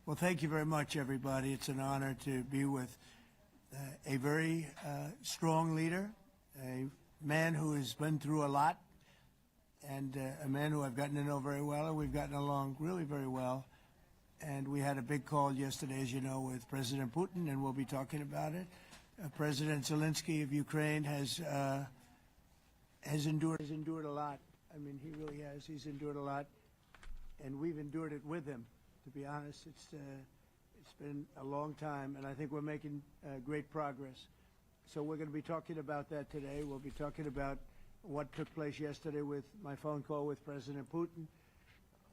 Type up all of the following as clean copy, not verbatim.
Well, thank you very much, everybody. It's an honor to be with a very strong leader, a man who has been through a lot, and a man who I've gotten to know very well, and we've gotten along really very well. And we had a big call yesterday, as you know, with President Putin, and we'll be talking about it. President Zelenskyy of Ukraine has endured a lot. I mean, he really has. He's endured a lot, and we've endured it with him. To be honest, it's been a long time, and I think we're making great progress. So we're going to be talking about that today. We'll be talking about what took place yesterday with my phone call with President Putin,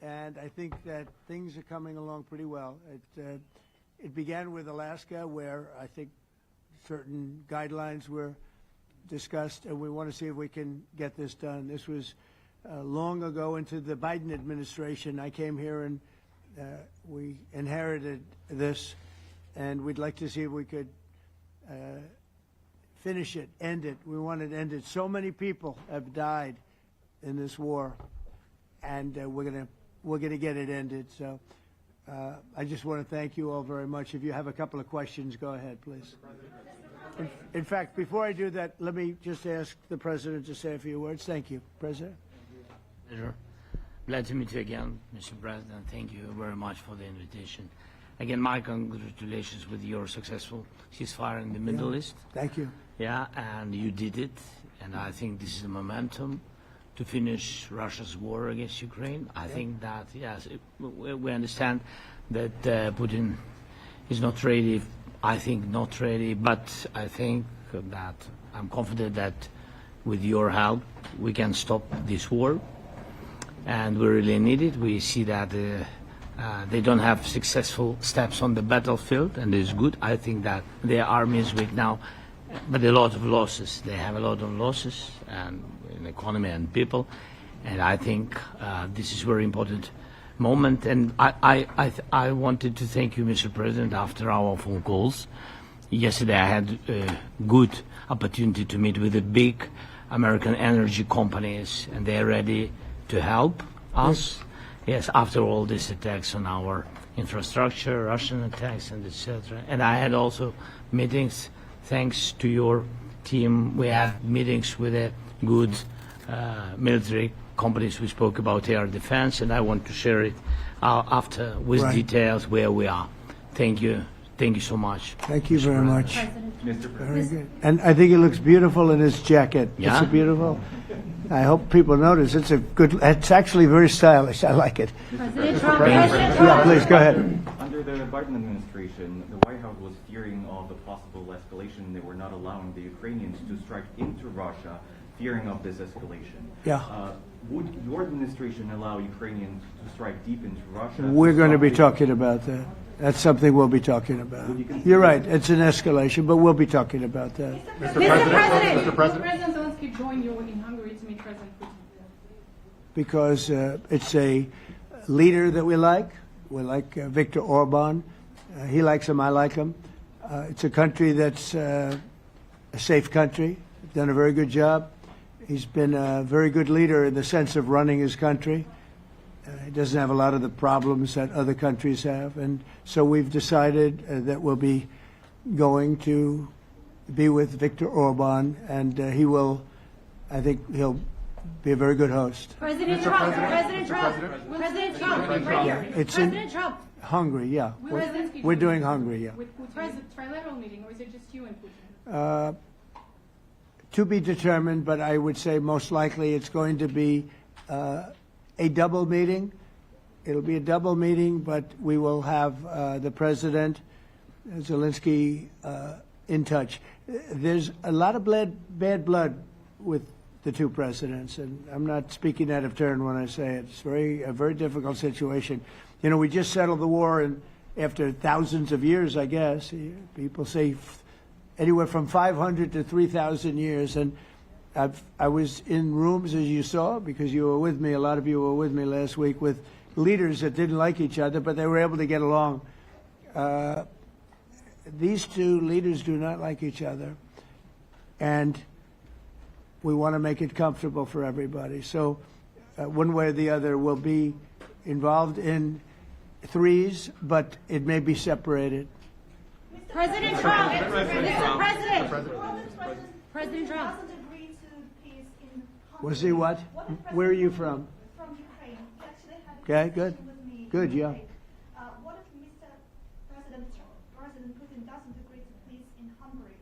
and I think that things are coming along pretty well. It began with Alaska, where I think certain guidelines were discussed, and we want to see if we can get this done. This was long ago into the Biden administration. I came here and we inherited this, and we'd like to see if we could finish it, end it. We want it ended. So many people have died in this war, and we're gonna get it ended. So I just want to thank you all very much. If you have a couple of questions, go ahead, please. In fact, before I do that, let me just ask the President to say a few words. Thank you, President. Pleasure. Glad to meet you again, Mr. President. Thank you very much for the invitation. Again, my congratulations with your successful ceasefire in the Middle East. Thank you. Yeah, and you did it, and I think this is a momentum to finish Russia's war against Ukraine. I think that, yes, we understand that Putin is not ready. I think not ready, but I think that I'm confident that with your help, we can stop this war. And we really need it. We see that they don't have successful steps on the battlefield, and it's good. I think that their army is weak now, but a lot of losses. They have a lot of losses and in economy and people, and I think this is a very important moment. And I wanted to thank you, Mr. President, after our phone calls. Yesterday I had a good opportunity to meet with the big American energy companies, and they're ready to help us. Yes, after all these attacks on our infrastructure, Russian attacks, and etc. And I had also meetings, thanks to your team. We had meetings with a good military companies. We spoke about air defense, and I want to share it after with details where we are. Thank you. Thank you so much. Thank you very much. Mr. Very good. And I think it looks beautiful in his jacket. Yeah? It's beautiful. I hope people notice. It's a good. It's actually very stylish. I like it. President Trump. Yeah, please go ahead. Under the Biden administration, the White House was fearing of the possible escalation. They were not allowing the Ukrainians to strike into Russia, fearing of this escalation. Yeah. Would your administration allow Ukrainians to strike deep into Russia? We're going to be talking about that. That's something we'll be talking about. You're right. It's an escalation, but we'll be talking about that. Mr. President. Will President Zelenskyy join you in Hungary to meet President Putin? Because it's a leader that we like. We like Viktor Orban. He likes him. I like him. It's a country that's a safe country. Done a very good job. He's been a very good leader in the sense of running his country. He doesn't have a lot of the problems that other countries have. And so we've decided that we'll be going to be with Viktor Orban, and he will, I think he'll be a very good host. President Trump. President Trump. President Trump. It's President Trump. Hungary, yeah. We're doing Hungary, yeah. With Putin. Trilateral meeting, or is it just you and Putin? To be determined, but I would say most likely it's going to be a double meeting. It'll be a double meeting, but we will have the President, Zelenskyy, in touch. There's a lot of bad blood with the two presidents, and I'm not speaking out of turn when I say it. It's a very difficult situation. You know, we just settled the war, and after thousands of years, I guess. People say anywhere from 500 to 3,000 years, and I was in rooms, as you saw, because you were with me, a lot of you were with me last week, with leaders that didn't like each other, but they were able to get along. These two leaders do not like each other, and we want to make it comfortable for everybody. So one way or the other, we'll be involved in threes, but it may be separated. President Trump, Mr. President. President Trump. Doesn't agree to peace in Hungary. Was he what? Where are you from? From Ukraine. He actually had a Okay, conversation good. with me. Good, in yeah. Ukraine. What if President Putin doesn't agree to peace in Hungary?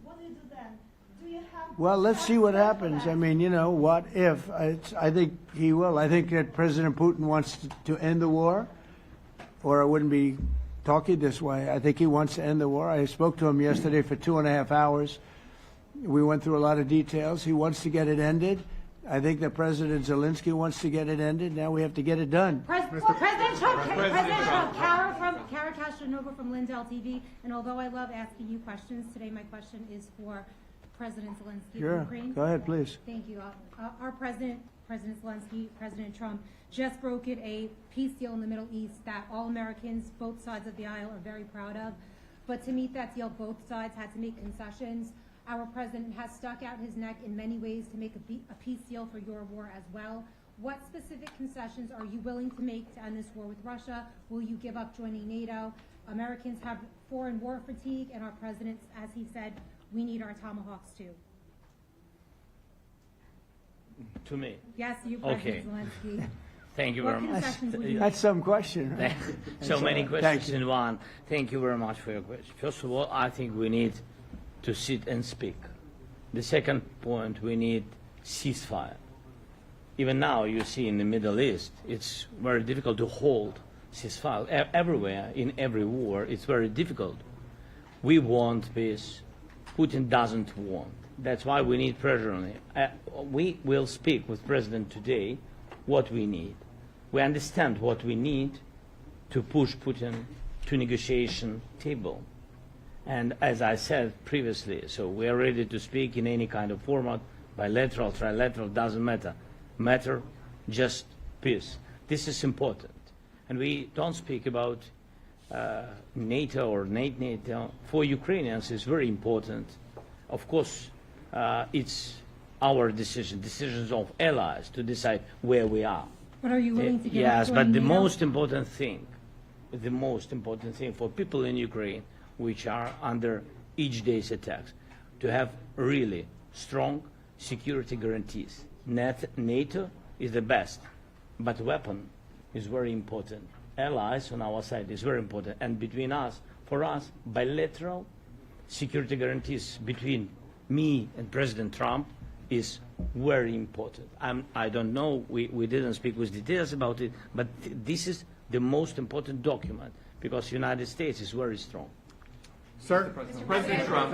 What do you do then? Do you have? Well, let's see what happens. I mean, what if? I think he will. I think that President Putin wants to end the war, or I wouldn't be talking this way. I think he wants to end the war. I spoke to him yesterday for 2.5 hours. We went through a lot of details. He wants to get it ended. I think that President Zelenskyy wants to get it ended. Now we have to get it done. President Trump, Kara Castronova from Lindell TV. And although I love asking you questions, today my question is for President Zelenskyy of Sure. Ukraine. Go ahead, please. Thank you. Our President Zelenskyy, President Trump, just brokered a peace deal in the Middle East that all Americans, both sides of the aisle, are very proud of. But to meet that deal, both sides had to make concessions. Our president has stuck out his neck in many ways to make a peace deal for your war as well. What specific concessions are you willing to make to end this war with Russia? Will you give up joining NATO? Americans have foreign war fatigue, and our president, as he said, we need our tomahawks too. To me. Yes, you, Okay. President Zelenskyy. Thank you What very much. concessions will you That's some question. Right? So many Thank questions you. in one. Thank you very much for your question. First of all, I think we need to sit and speak. The second point, we need ceasefire. Even now, you see in the Middle East, it's very difficult to hold ceasefire. Everywhere, in every war, it's very difficult. We want peace. Putin doesn't want. That's why we need pressure on him. We will speak with President today what we need. We understand what we need to push Putin to negotiation table. And as I said previously, so we are ready to speak in any kind of format, bilateral, trilateral, doesn't matter. Matter just peace. This is important. And we don't speak about NATO or NATO. For Ukrainians, it's very important. Of course, it's our decision, decisions of allies to decide where we are. But are you willing to give Yes, up but joining the NATO? most important thing for people in Ukraine, which are under each day's attacks, to have really strong security guarantees. NATO is the best, but weapon is very important. Allies on our side is very important, and between us, for us, bilateral security guarantees between me and President Trump is very important. I don't know, we didn't speak with details about it, but this is the most important document because the United States is very strong. Sir, President Trump,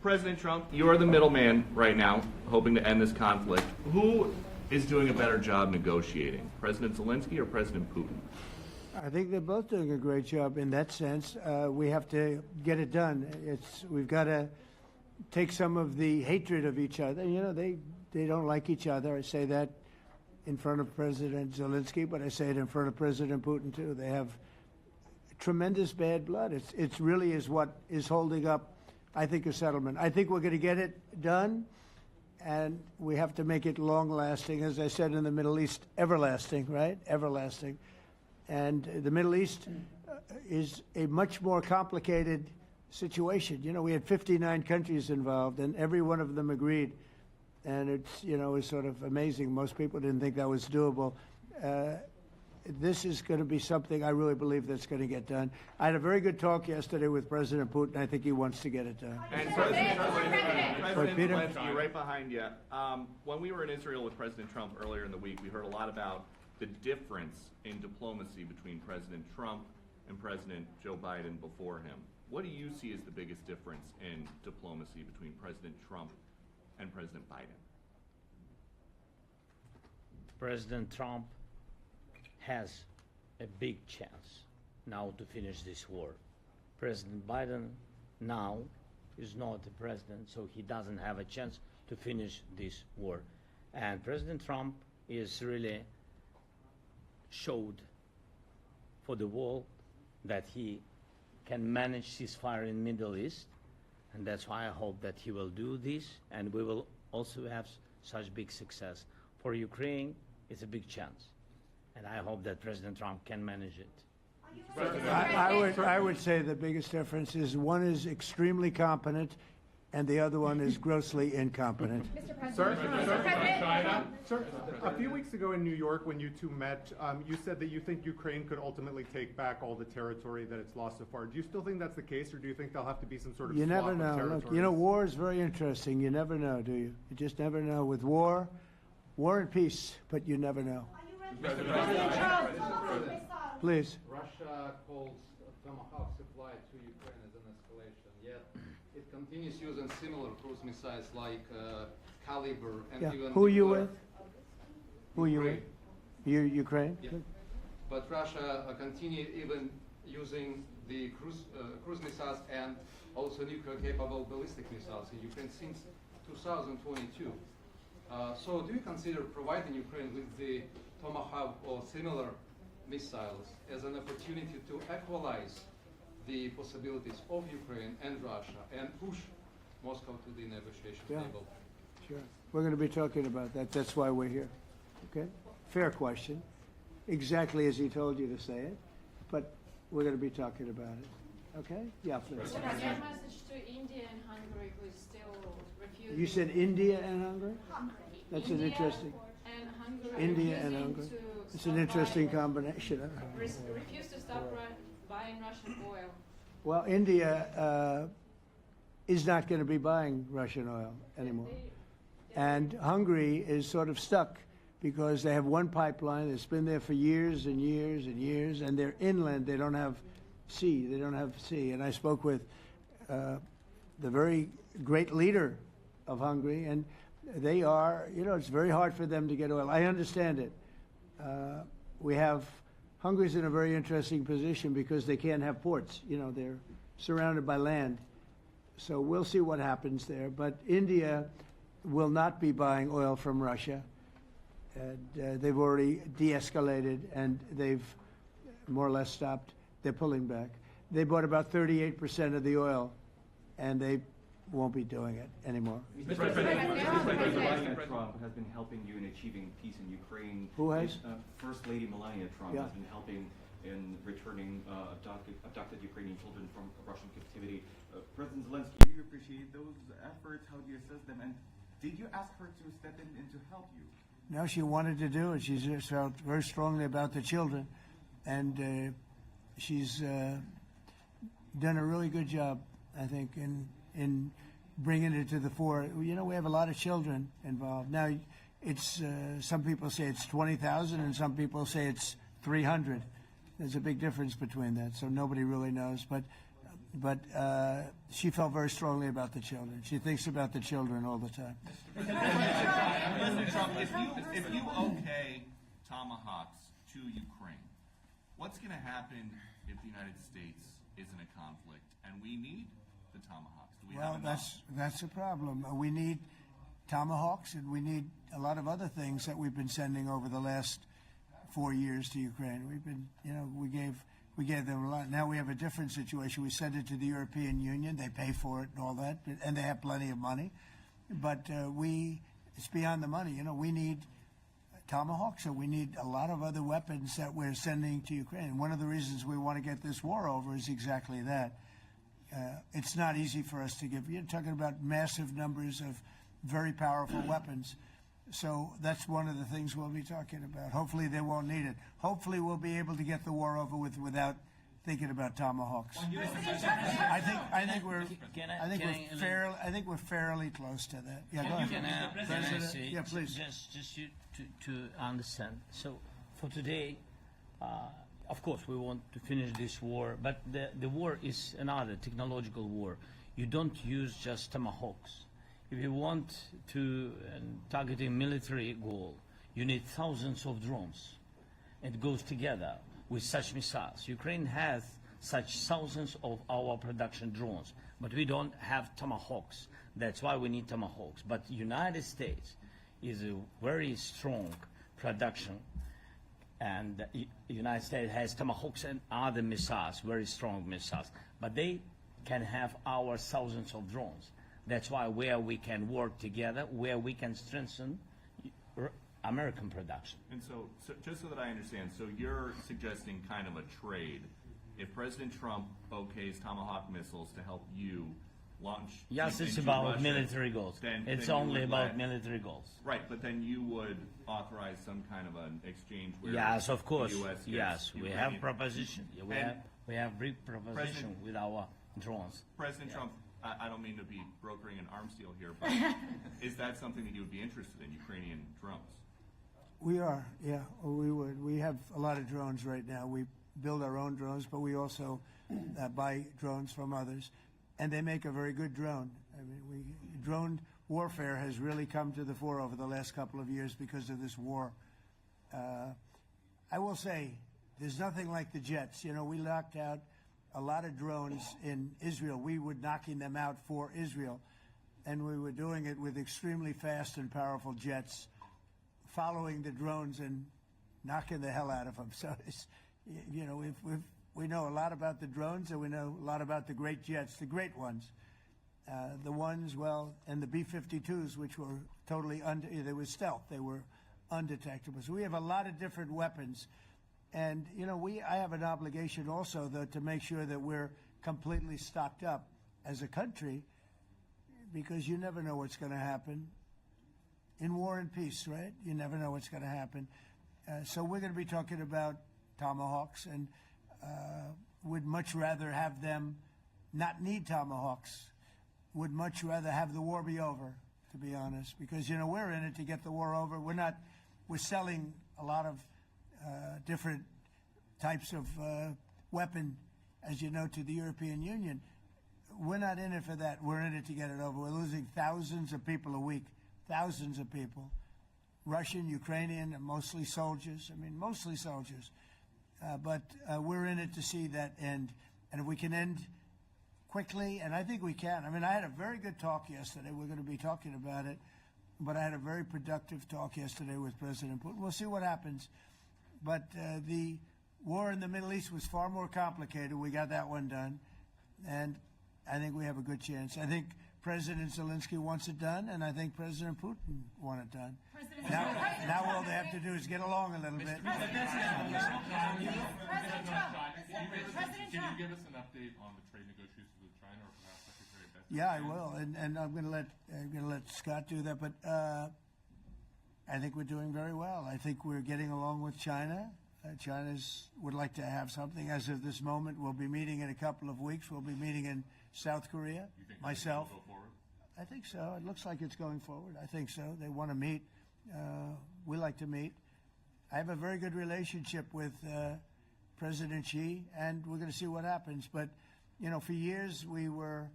President Trump, you are the middleman right now, hoping to end this conflict. Who is doing a better job negotiating, President Zelenskyy or President Putin? I think they're both doing a great job in that sense. We have to get it done. We've got to take some of the hatred of each other. You know, they don't like each other. I say that in front of President Zelenskyy, but I say it in front of President Putin too. They have tremendous bad blood. It really is what is holding up, I think, a settlement. I think we're going to get it done, and we have to make it long-lasting. As I said in the Middle East, everlasting, right? Everlasting. And the Middle East is a much more complicated situation. You know, we had 59 countries involved, and every one of them agreed. And it's, you know, it's sort of amazing. Most people didn't think that was doable. This is going to be something I really believe that's going to get done. I had a very good talk yesterday with President Putin. I think he wants to get it done. And President Peter? Zelenskyy, right behind you. When we were in Israel with President Trump earlier in the week, we heard a lot about the difference in diplomacy between President Trump and President Joe Biden before him. What do you see as the biggest difference in diplomacy between President Trump and President Biden? President Trump has a big chance now to finish this war. President Biden now is not the president, so he doesn't have a chance to finish this war. And President Trump is really showed for the world that he can manage ceasefire in Middle East, and that's why I hope that he will do this, and we will also have such big success. For Ukraine, it's a big chance, and I hope that President Trump can manage it. I would say the biggest difference is one is extremely competent and the other one is grossly incompetent. Mr. President. Sir, a few weeks ago in New York, when you two met, you said that you think Ukraine could ultimately take back all the territory that it's lost so far. Do you still think that's the case, or do you think there'll have to be some sort of You swap never of know. territories? Look, you know, war is very interesting. You never know, do you? You just never know. With war and peace, but you never know. Are you ready? President Trump, missile. Please. Russia calls Tomahawk supply to Ukraine as an escalation, yet it continues using similar cruise missiles like Caliber and Yeah. even... Who are you nuclear- with? Who are you with? You Ukraine? Yeah. But Russia continue even using the cruise missiles and also nuclear-capable ballistic missiles in Ukraine since 2022. So do you consider providing Ukraine with the Tomahawk or similar missiles as an opportunity to equalize the possibilities of Ukraine and Russia and push Moscow to the negotiation Yeah. table? Sure. We're going to be talking about that. That's why we're here. Okay? Fair question. Exactly as he told you to say it. But we're going to be talking about it. Okay? Yeah, please. What is your message to India and Hungary, who is still refusing? You said India and Hungary? Hungary. That's India an interesting. And Hungary. India and refusing Hungary. to It's stop an interesting buying- combination. refuse to stop buying Russian oil. Well, India is not going to be buying Russian oil anymore. And Hungary is sort of stuck because they have one pipeline that's been there for years and years and years, and they're inland. They don't have sea. They don't have sea. And I spoke with the very great leader of Hungary, and they are, you know, it's very hard for them to get oil. I understand it. Hungary's in a very interesting position because they can't have ports. You know, they're surrounded by land. So we'll see what happens there. But India will not be buying oil from Russia. And they've already de-escalated, and they've more or less stopped. They're pulling back. They bought about 38% of the oil, and they won't be doing it anymore. Mr. President, Melania Trump has been helping you in achieving peace in Ukraine. Who has? First Lady Melania Trump Yeah. has been helping in returning abducted Ukrainian children from Russian captivity. President Zelenskyy, do you appreciate those efforts? How do you assess them? And did you ask her to step in and to help you? No, she wanted to do it. She just felt very strongly about the children, and she's done a really good job, I think, in bringing it to the fore. You know, we have a lot of children involved. Now, it's some people say it's 20,000, and some people say it's 300. There's a big difference between that, so nobody really knows. But she felt very strongly about the children. She thinks about the children all the time. President Trump, if you okay Tomahawks to Ukraine, what's going to happen if the United States is in a conflict and we need the Tomahawks? Do we have enough? That's a problem. We need Tomahawks, and we need a lot of other things that we've been sending over the last 4 years to Ukraine. We've been, you know, we gave them a lot. Now we have a different situation. We send it to the European Union. They pay for it and all that, and they have plenty of money. But it's beyond the money. You know, we need Tomahawks, and we need a lot of other weapons that we're sending to Ukraine. One of the reasons we want to get this war over is exactly that. It's not easy for us to give. You're talking about massive numbers of very powerful weapons. So that's one of the things we'll be talking about. Hopefully they won't need it. Hopefully we'll be able to get the war over with without thinking about Tomahawks. I think we're fairly close to that. Yeah, go ahead. Can I say, Yeah, please. just to understand. So for today, of course, we want to finish this war, but the war is another technological war. You don't use just Tomahawks. If you want to target a military goal, you need thousands of drones. It goes together with such missiles. Ukraine has such thousands of our production drones, but we don't have Tomahawks. That's why we need Tomahawks. But United States is a very strong production, and the United States has Tomahawks and other missiles, very strong missiles, but they can have our thousands of drones. That's why where we can work together, where we can strengthen American production. And so just so that I understand, so you're suggesting kind of a trade if President Trump okays Tomahawk missiles to help you launch Yes, it's into about Russia, military goals. It's you only would about let- military goals. Right, but then you would authorize some kind of an exchange where Yes, of course. the U.S. gets Yes, we Ukrainian- have proposition. Yeah, And we have big proposition President- with our drones. President Trump, I don't mean to be brokering an arms deal here, but is that something that you would be interested in, Ukrainian drones? We are, yeah, we would. We have a lot of drones right now. We build our own drones, but we also buy drones from others, and they make a very good drone. I mean, drone warfare has really come to the fore over the last couple of years because of this war. I will say, there's nothing like the jets. You know, we knocked out a lot of drones in Israel. We were knocking them out for Israel, and we were doing it with extremely fast and powerful jets, following the drones and knocking the hell out of them. So, it's, you know, we know a lot about the drones, and we know a lot about the great jets, the great ones. The ones, well, and the B-52s, which were totally they were stealth. They were undetectable. So we have a lot of different weapons. And, you know, I have an obligation also, though, to make sure that we're completely stocked up as a country, because you never know what's going to happen. In war and peace, right? You never know what's going to happen. So we're going to be talking about Tomahawks, and would much rather have them not need Tomahawks, would much rather have the war be over, to be honest, because, you know, we're in it to get the war over. We're selling a lot of different types of weapon, as you know, to the European Union. We're not in it for that. We're in it to get it over. We're losing thousands of people a week, thousands of people, Russian, Ukrainian, and mostly soldiers. I mean, mostly soldiers. But we're in it to see that end. And if we can end quickly, and I think we can. I mean, I had a very good talk yesterday. We're going to be talking about it. But I had a very productive talk yesterday with President Putin. We'll see what happens. But the war in the Middle East was far more complicated. We got that one done. And I think we have a good chance. I think President Zelenskyy wants it done, and I think President Putin wants it done. Now all they have to do is get along a little bit. President Can you give us an update on the trade negotiations with China, or perhaps Secretary Bessent? Yeah, I will, and I'm going to let Scott do that. But I think we're doing very well. I think we're getting along with China. China would like to have something. As of this moment, we'll be meeting in a couple of weeks. We'll be meeting in South Korea. You think myself. Go forward? I think so. It looks like it's going forward. I think so. They want to meet. We like to meet. I have a very good relationship with President Xi, and we're going to see what happens. But, you know, for years we were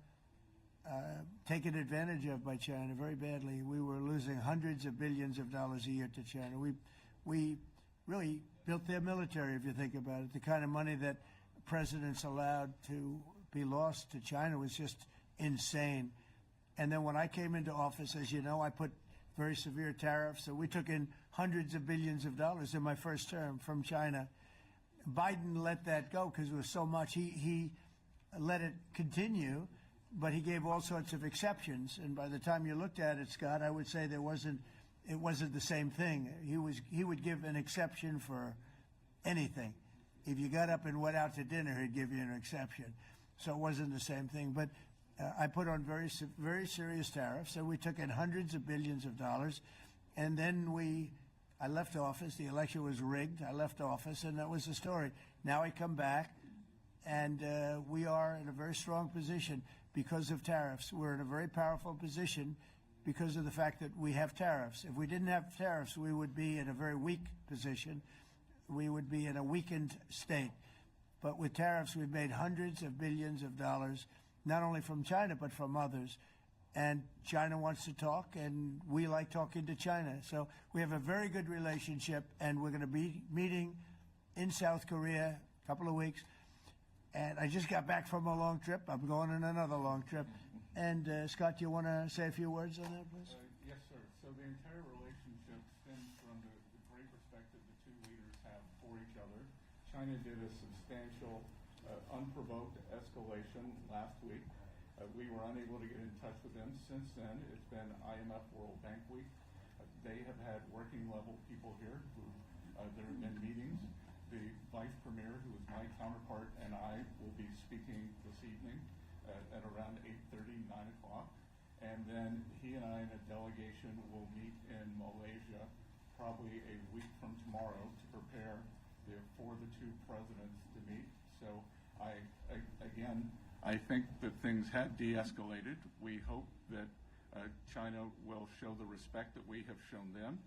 taken advantage of by China very badly. We were losing hundreds of billions of dollars a year to China. We really built their military, if you think about it. The kind of money that presidents allowed to be lost to China was just insane. And then when I came into office, as you know, I put very severe tariffs. So we took in hundreds of billions of dollars in my first term from China. Biden let that go because it was so much. He let it continue, but he gave all sorts of exceptions. And by the time you looked at it, Scott, I would say it wasn't the same thing. He would give an exception for anything. If you got up and went out to dinner, he'd give you an exception. So it wasn't the same thing. But I put on very serious tariffs, and we took in hundreds of billions of dollars. And then I left office. The election was rigged. I left office, and that was the story. Now I come back, and we are in a very strong position because of tariffs. We're in a very powerful position because of the fact that we have tariffs. If we didn't have tariffs, we would be in a very weak position. We would be in a weakened state. But with tariffs, we've made hundreds of billions of dollars, not only from China, but from others. And China wants to talk, and we like talking to China. So we have a very good relationship, and we're going to be meeting in South Korea a couple of weeks. And I just got back from a long trip. I'm going on another long trip. And Scott, do you want to say a few words on that, please? Yes, sir. So the entire relationship stems from the great respect that the two leaders have for each other. China did a substantial, unprovoked escalation last week. We were unable to get in touch with them. Since then, it's been IMF World Bank Week. They have had working level people here who there have been meetings. The vice premier, who is my counterpart, and I speaking this evening at around 8:30, 9 o'clock. And then he and I and a delegation will meet in Malaysia probably a week from tomorrow to prepare for the two presidents to meet. So I think that things have de-escalated. We hope that China will show the respect that we have shown them.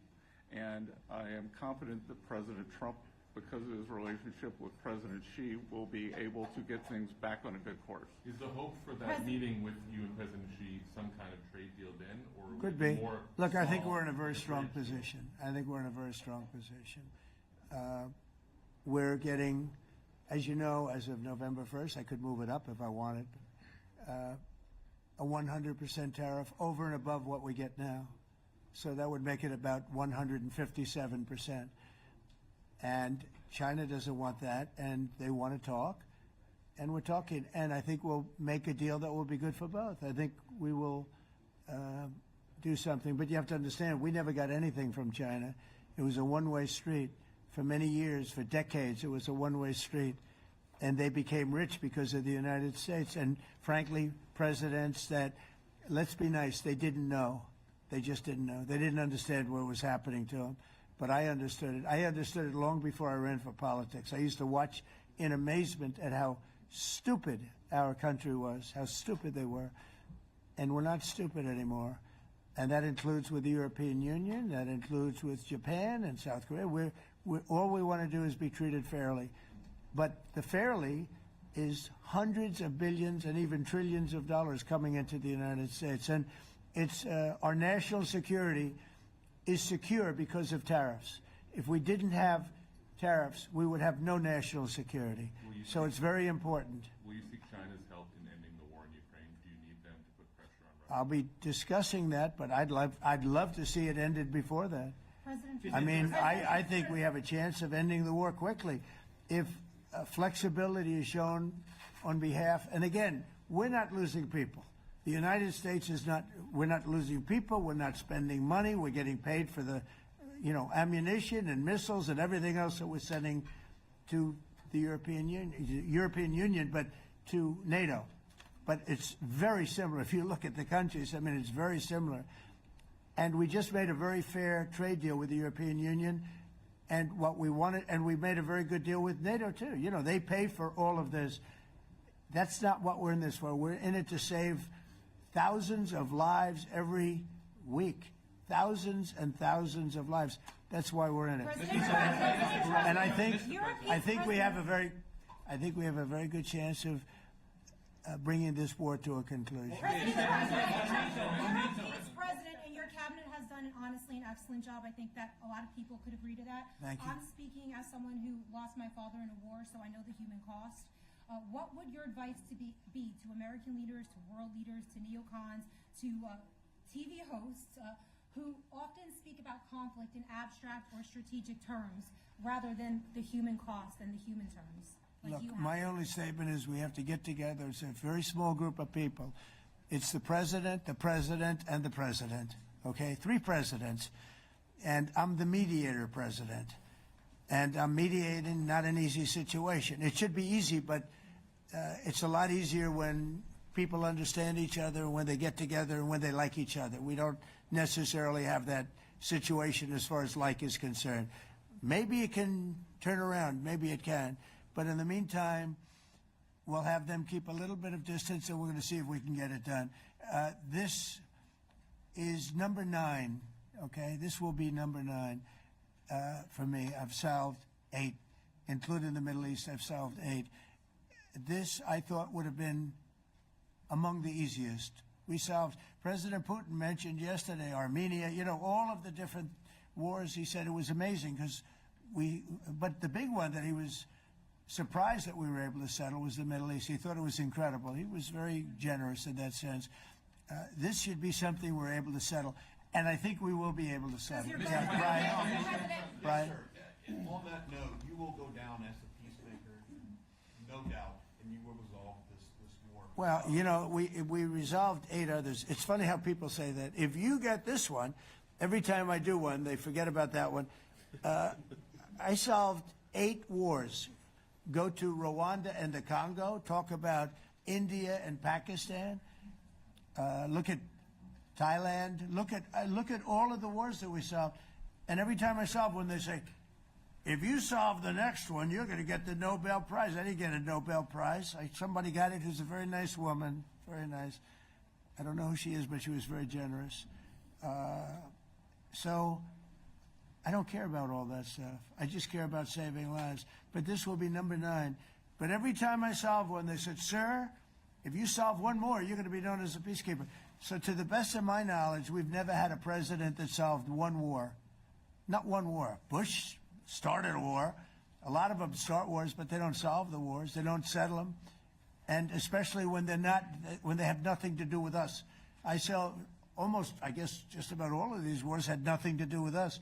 And I am confident that President Trump, because of his relationship with President Xi, will be able to get things back on a good course. Is the hope for that meeting with you and President Xi some kind of trade deal then, or Could would it be. more Look, I think small we're in a very trade strong deal? position. I think we're in a very strong position. We're getting, as you know, as of November 1st, I could move it up if I wanted, a 100% tariff over and above what we get now. So that would make it about 157%. And China doesn't want that, and they want to talk, and we're talking. And I think we'll make a deal that will be good for both. I think we will do something. But you have to understand, we never got anything from China. It was a one-way street. For many years, for decades, it was a one-way street. And they became rich because of the United States. And frankly, presidents that, let's be nice, they didn't know. They just didn't know. They didn't understand what was happening to them. But I understood it. I understood it long before I ran for politics. I used to watch in amazement at how stupid our country was, how stupid they were. And we're not stupid anymore. And that includes with the European Union. That includes with Japan and South Korea. All we want to do is be treated fairly. But the fairly is hundreds of billions and even trillions of dollars coming into the United States. And it's our national security is secure because of tariffs. If we didn't have tariffs, we would have no national security. So it's very important. Will you seek China's help in ending the war in Ukraine? Do you need them to put pressure on Russia? I'll be discussing that, but I'd love to see it ended before that. President I mean, I think we have a chance of ending the war quickly if flexibility is shown on behalf. And again, we're not losing people. The United States is not. We're not losing people. We're not spending money. We're getting paid for the, ammunition and missiles and everything else that we're sending to the European Union, but to NATO. But it's very similar. If you look at the countries, I mean, it's very similar. And we just made a very fair trade deal with the European Union, and what we wanted, and we made a very good deal with NATO too. They pay for all of this. That's not what we're in this for. We're in it to save thousands of lives every week. Thousands and thousands of lives. That's why we're in it. And I think we have a very good chance of bringing this war to a conclusion. President, and your cabinet has done honestly an excellent job. I think that a lot of people could agree to that. Thank you. I'm speaking as someone who lost my father in a war, so I know the human cost. What would your advice be to American leaders, to world leaders, to neocons, to TV hosts who often speak about conflict in abstract or strategic terms rather than the human cost and the human terms? Look, my only statement is we have to get together. It's a very small group of people. It's the president, and the president. Okay, 3 presidents. And I'm the mediator president. And I'm mediating not an easy situation. It should be easy, but it's a lot easier when people understand each other, when they get together, and when they like each other. We don't necessarily have that situation as far as like is concerned. Maybe it can turn around. Maybe it can. But in the meantime, we'll have them keep a little bit of distance, and we're going to see if we can get it done. This is number 9, okay? This will be number 9 for me. I've solved 8, including the Middle East. I've solved 8. This, I thought, would have been among the easiest. We solved, President Putin mentioned yesterday Armenia, all of the different wars. He said it was amazing but the big one that he was surprised that we were able to settle was the Middle East. He thought it was incredible. He was very generous in that sense. This should be something we're able to settle, and I think we will be able to settle. Yeah, Brian? Yes, sir. On that note, you will go down as a peacemaker, no doubt, and you will resolve this war. Well, we resolved 8 others. It's funny how people say that. If you get this one, every time I do one, they forget about that one. I solved 8 wars. go to Rwanda and the Congo, talk about India and Pakistan, look at Thailand, look at all of the wars that we solved. And every time I solve one, they say, if you solve the next one, you're going to get the Nobel Prize. I didn't get a Nobel Prize. Somebody got it who's a very nice woman, very nice. I don't know who she is, but she was very generous. So I don't care about all that stuff. I just care about saving lives. But this will be number 9. But every time I solve one, they said, sir, if you solve one more, you're going to be known as a peacekeeper. So to the best of my knowledge, we've never had a president that solved one war. Not one war. Bush started a war. A lot of them start wars, but they don't solve the wars. They don't settle them. And especially when they have nothing to do with us. I guess just about all of these wars had nothing to do with us.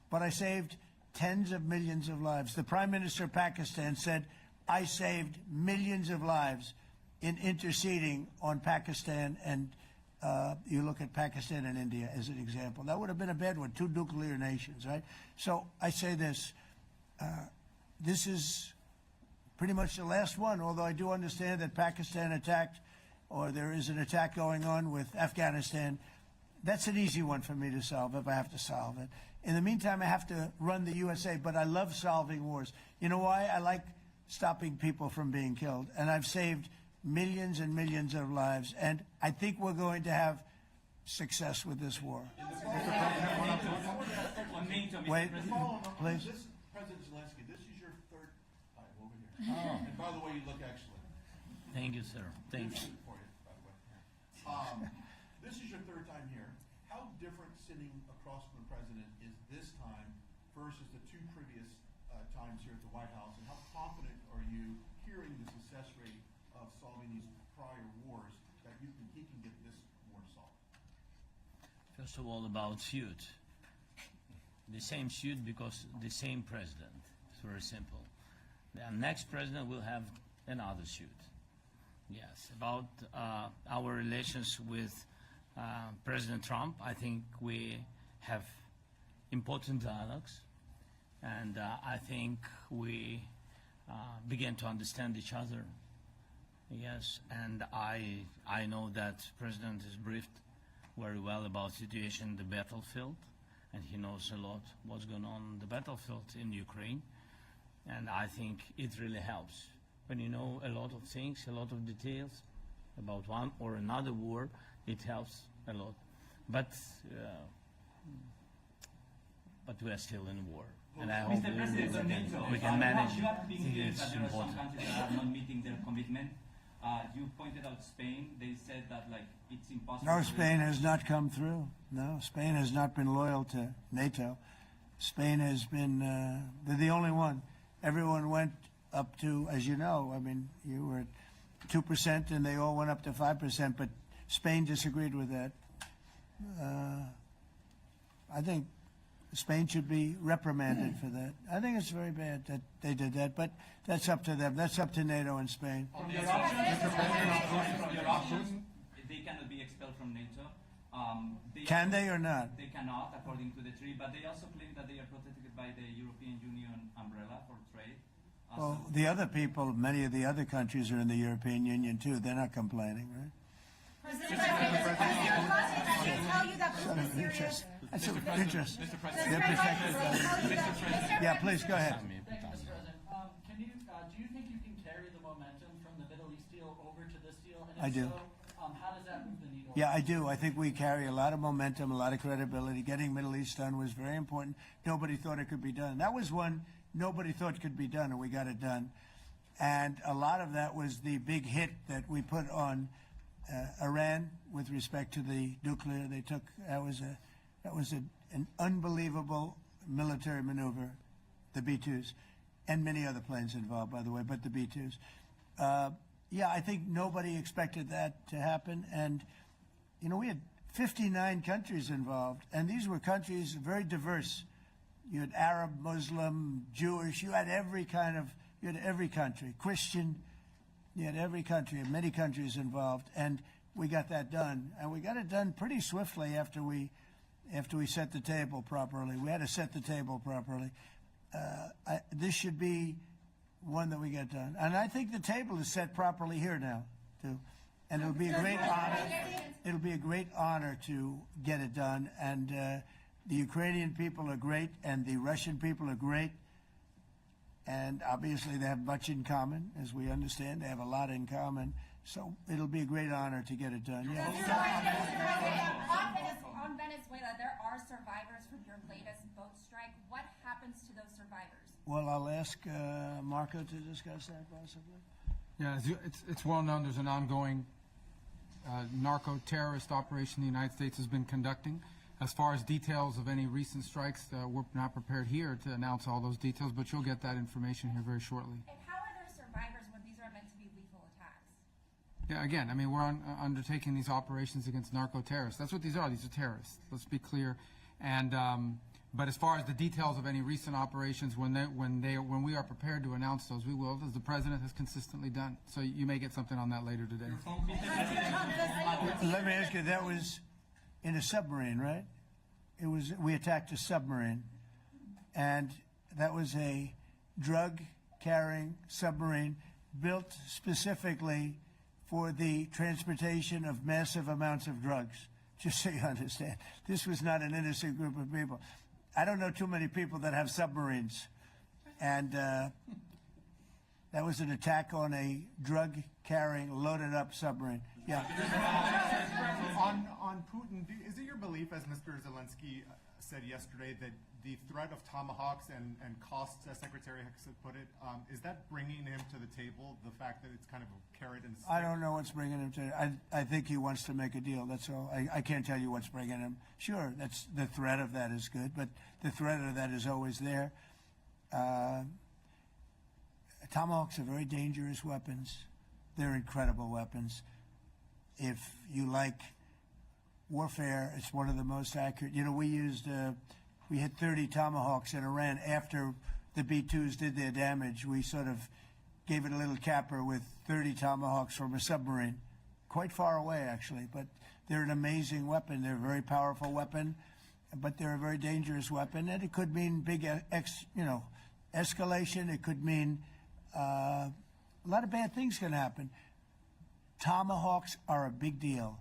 But I saved tens of millions of lives. The Prime Minister of Pakistan said, I saved millions of lives in interceding on Pakistan. And you look at Pakistan and India as an example. That would have been a bad one, 2 nuclear nations, right? So I say this. This is pretty much the last one, although I do understand that Pakistan attacked, or there is an attack going on with Afghanistan. That's an easy one for me to solve if I have to solve it. In the meantime, I have to run the USA, but I love solving wars. You know why? I like stopping people from being killed, and I've saved millions and millions of lives, and I think we're going to have success with this war. Wait, please. This President Zelenskyy, this is your third time over here. Oh. And by the way, you look excellent. Thank you, sir. Thank you. For you, by the way. This is your third time here. How different sitting across from the president is this time versus the 2 previous times here at the White House, and how confident are you hearing the success rate of solving these prior wars that he can get this war solved? First of all, about suit. The same suit because the same president. It's very simple. The next president will have another suit. Yes. About our relations with President Trump, I think we have important dialogues, and I think we begin to understand each other. Yes, and I know that President is briefed very well about the situation in the battlefield, and he knows a lot what's going on in the battlefield in Ukraine, and I think it really helps. When you know a lot of things, a lot of details about one or another war, it helps a lot. But we are still in war, and I hope we can manage. It's important. Some countries are not meeting their commitment. You pointed out Spain. They said that it's impossible. No, Spain has not come through. No, Spain has not been loyal to NATO. Spain has been, they're the only one. Everyone went up to, as you know, I mean, you were at 2% and they all went up to 5%, but Spain disagreed with that. I think Spain should be reprimanded for that. I think it's very bad that they did that, but that's up to them. That's up to NATO and Spain. They cannot be expelled from NATO. Can they or not? They cannot, according to the treaty, but they also claim that they are protected by the European Union umbrella for trade. Well, the other people, many of the other countries are in the European Union too. They're not complaining, right? President tell you that this is serious. That's of interest. Mr. President. They're protected. Yeah, please go ahead. Thank you, Mr. President. Do you think you can carry the momentum from the Middle East deal over to this deal? And I do. So, how does that move the needle? Yeah, I do. I think we carry a lot of momentum, a lot of credibility. Getting Middle East done was very important. Nobody thought it could be done. That was one nobody thought could be done, and we got it done. And a lot of that was the big hit that we put on Iran with respect to the nuclear. They took that was an unbelievable military maneuver, the B-2s, and many other planes involved, by the way, but the B-2s. Yeah, I think nobody expected that to happen. And, you know, we had 59 countries involved, and these were countries very diverse. You had Arab, Muslim, Jewish, you had every country, Christian, you had every country, and many countries involved, and we got that done. And we got it done pretty swiftly after we set the table properly. We had to set the table properly. This should be one that we get done. And I think the table is set properly here now, too. And it'll be a great honor. It'll be a great honor to get it done. And the Ukrainian people are great, and the Russian people are great. And obviously they have much in common, as we understand. They have a lot in common. So it'll be a great honor to get it done. Yeah. On Venezuela, there are survivors from your latest boat strike. What happens to those survivors? Well, I'll ask Marco to discuss that possibly. Yeah, it's well known there's an ongoing narco-terrorist operation the United States has been conducting. As far as details of any recent strikes, we're not prepared here to announce all those details, but you'll get that information here very shortly. And how are there survivors when these are meant to be lethal attacks? Yeah, again, I mean, we're undertaking these operations against narco-terrorists. That's what these are. These are terrorists. Let's be clear. And but as far as the details of any recent operations, when we are prepared to announce those, we will, as the president has consistently done. So you may get something on that later today. Let me ask you, that was in a submarine, right? We attacked a submarine, and that was a drug-carrying submarine built specifically for the transportation of massive amounts of drugs, just so you understand. This was not an innocent group of people. I don't know too many people that have submarines, and that was an attack on a drug-carrying, loaded-up submarine. Yeah. On Putin, is it your belief, as Mr. Zelenskyy said yesterday, that the threat of tomahawks and costs, as Secretary Hicks had put it, is that bringing him to the table, the fact that it's kind of a carrot and stick? I don't know what's bringing him to it. I think he wants to make a deal, that's all. I can't tell you what's bringing him. Sure, that's the threat of that is good, but the threat of that is always there. Tomahawks are very dangerous weapons. They're incredible weapons. If you like warfare, it's one of the most accurate. You know, we hit 30 Tomahawks in Iran after the B-2s did their damage. We sort of gave it a little capper with 30 Tomahawks from a submarine, quite far away actually. But they're an amazing weapon. They're a very powerful weapon, but they're a very dangerous weapon. And it could mean big, escalation. It could mean a lot of bad things can happen. Tomahawks are a big deal.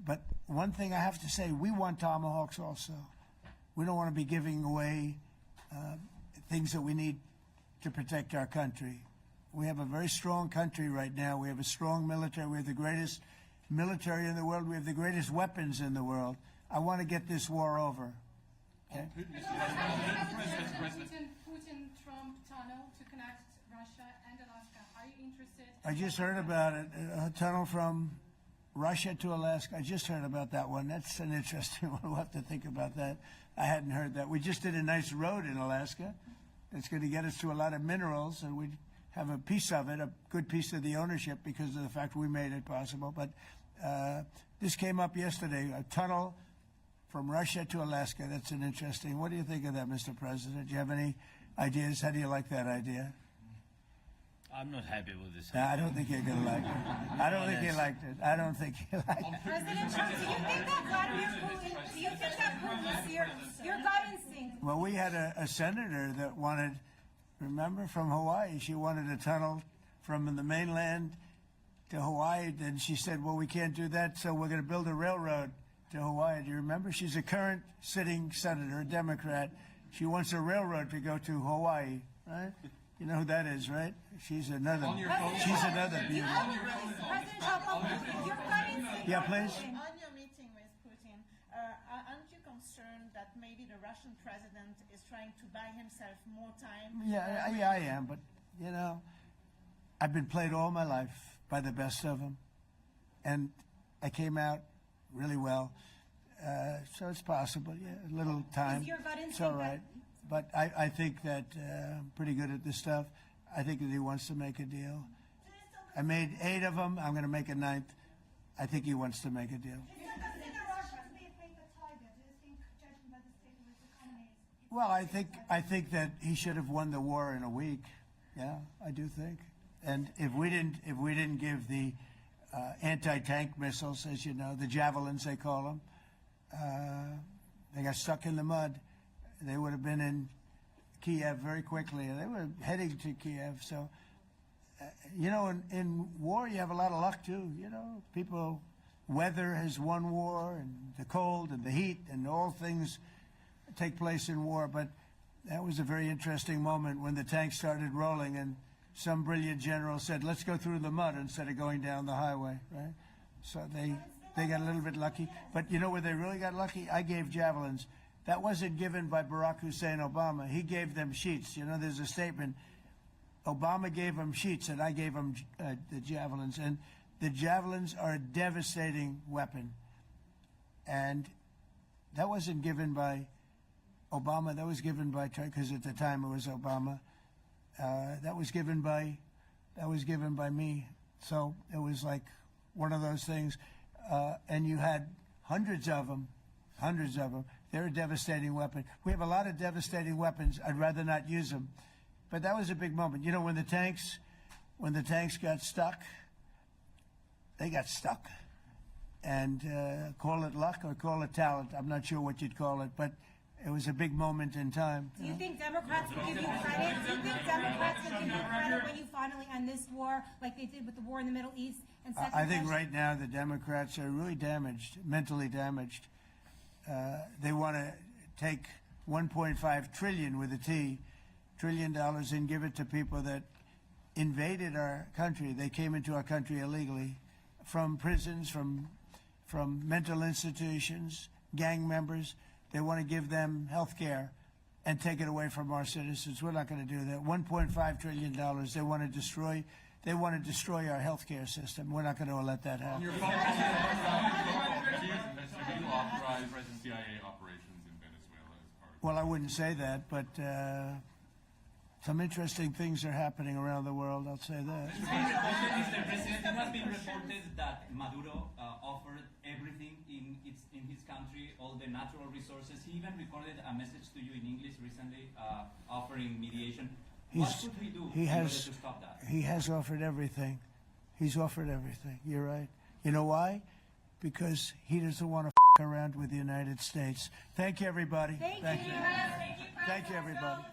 But one thing I have to say, we want Tomahawks also. We don't want to be giving away things that we need to protect our country. We have a very strong country right now. We have a strong military. We have the greatest military in the world. We have the greatest weapons in the world. I want to get this war over. Okay? Putin-Trump tunnel to connect Russia and Alaska. Are you interested? I just heard about it. A tunnel from Russia to Alaska. I just heard about that one. That's an interesting one. We'll have to think about that. I hadn't heard that. We just did a nice road in Alaska. It's going to get us to a lot of minerals, and we have a piece of it, a good piece of the ownership because of the fact we made it possible. But this came up yesterday, a tunnel from Russia to Alaska. That's an interesting. What do you think of that, Mr. President? Do you have any ideas? How do you like that idea? I'm not happy with this. I don't think you're going to like it. I don't think you liked it. I don't think you liked it. President Trump, do you think that Vladimir Putin, do you think that Putin is your gut instinct? Well, we had a senator that wanted, remember, from Hawaii, she wanted a tunnel from the mainland to Hawaii. Then she said, well, we can't do that, so we're going to build a railroad to Hawaii. Do you remember? She's a current sitting senator, a Democrat. She wants a railroad to go to Hawaii, right? You know who that is, right? She's another beauty. President Trump, your gut instinct. Yeah, please. On your meeting with Putin, aren't you concerned that maybe the Russian president is trying to buy himself more time? Yeah, I am, but, you know, I've been played all my life by the best of them, and I came out really well, so it's possible, yeah, a little time. Is your gut it's all right. But I think that I'm pretty good at this stuff. I think that he wants to make a deal. I made 8 of them. I'm going to make a 9th. I think he wants to make a deal. Well, I think that he should have won the war in a week. Yeah, I do think. And if we didn't give the anti-tank missiles, as you know, the javelins they call them, they got stuck in the mud. They would have been in Kiev very quickly. They were heading to Kiev. So You know, in war, you have a lot of luck, too. You know, people, weather has won war, and the cold and the heat and all things take place in war. But that was a very interesting moment when the tanks started rolling and some brilliant general said, let's go through the mud instead of going down the highway, right? So they got a little bit lucky. But you know where they really got lucky? I gave javelins. That wasn't given by Barack Hussein Obama. He gave them sheets. You know, there's a statement. Obama gave them sheets, and I gave them the javelins. And the javelins are a devastating weapon. And that wasn't given by Obama. That was given by, because at the time it was Obama. That was given by me. So it was like one of those things. And you had hundreds of them. They're a devastating weapon. We have a lot of devastating weapons. I'd rather not use them. But that was a big moment. You know, when the tanks got stuck, they got stuck. And call it luck or call it talent. I'm not sure what you'd call it, but it was a big moment in time. Do you think Democrats will give you credit? Do you think Democrats will give you credit when you finally end this war, like they did with the war in the Middle East? And I think right now the Democrats are really damaged, mentally damaged. They want to take $1.5 trillion with a T, $1 trillion, and give it to people that invaded our country. They came into our country illegally, from prisons, from mental institutions, gang members. They want to give them health care and take it away from our citizens. We're not going to do that. $1.5 trillion. They want to destroy. They want to destroy our health care system. We're not going to let that happen. Your phone you authorize CIA operations in Venezuela as part of Well, I wouldn't say that, but some interesting things are happening around the world. I'll say that. Mr. President, it has been reported that Maduro offered everything in his country, all the natural resources. He even recorded a message to you in English recently, offering mediation. What should we do in order to stop that? He has offered everything. He's offered everything. You're right. You know why? Because he doesn't want to around with the United States. Thank you, everybody. Thank you. Thank you, everybody.